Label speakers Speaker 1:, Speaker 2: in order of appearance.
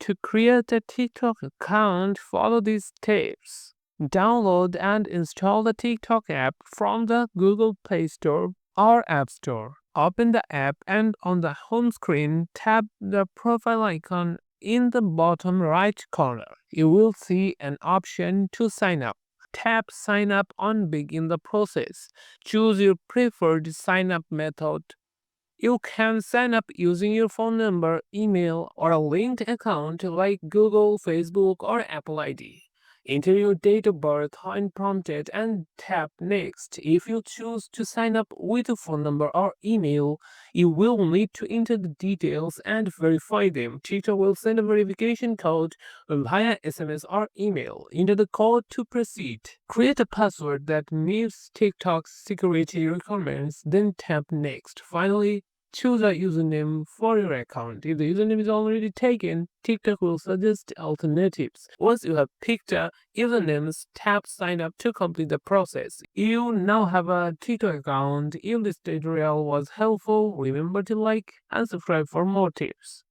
Speaker 1: To create a TikTok account, follow these steps. Download and install the TikTok app from the Google Play Store or App Store. Open the app and on the home screen, tap the profile icon in the bottom right corner. You will see an option to sign up. Tap Sign Up on Begin the process. Choose your preferred sign up method. You can sign up using your phone number, email, or a linked account like Google, Facebook, or Apple ID. Enter your date of birth when prompted and tap Next. If you choose to sign up with a phone number or email, you will need to enter the details and verify them. TikTok will send a verification code via SMS or email. Enter the code to proceed. Create a password that meets TikTok's security requirements, then tap Next. Finally, choose a username for your account. If the username is already taken, TikTok will suggest alternatives. Once you have picked a username, tap Sign Up to complete the process. You now have a TikTok account. If this tutorial was helpful, remember to like and subscribe for more tips.